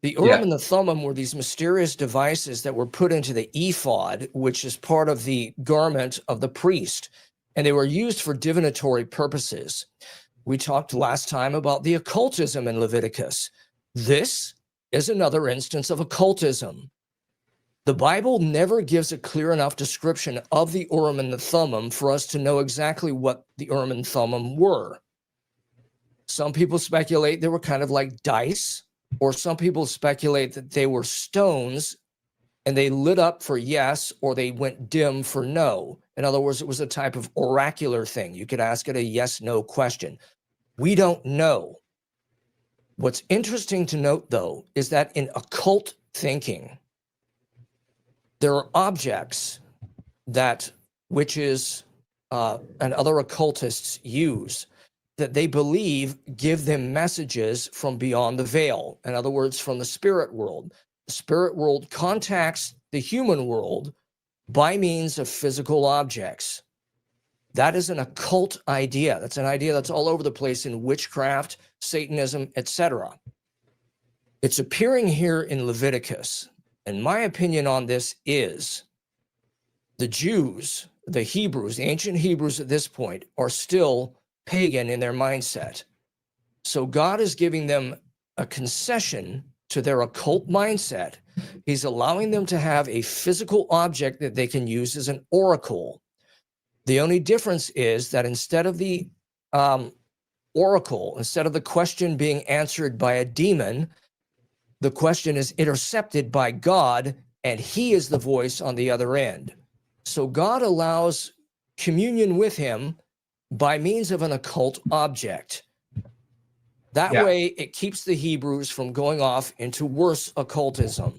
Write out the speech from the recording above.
The Urim and the Thummim were these mysterious devices that were put into the ephod, which is part of the garment of the priest, and they were used for divinatory purposes. We talked last time about the occultism in Leviticus. This is another instance of occultism. The Bible never gives a clear enough description of the Urim and the Thummim for us to know exactly what the Urim and Thummim were. Some people speculate they were kind of like dice, or some people speculate that they were stones and they lit up for yes, or they went dim for no. In other words, it was a type of oracular thing. You could ask it a yes-no question. We don't know. What's interesting to note, though, is that in occult thinking, there are objects that witches and other occultists use that they believe give them messages from beyond the veil. In other words, from the spirit world. The spirit world contacts the human world by means of physical objects. That is an occult idea. That's an idea that's all over the place in witchcraft, Satanism, etc. It's appearing here in Leviticus. And my opinion on this is the Jews, the Hebrews, the ancient Hebrews at this point are still pagan in their mindset. So God is giving them a concession to their occult mindset. He's allowing them to have a physical object that they can use as an oracle. The only difference is that instead of the oracle, instead of the question being answered by a demon, the question is intercepted by God, and he is the voice on the other end. So God allows communion with him by means of an occult object. That way, it keeps the Hebrews from going off into worse occultism.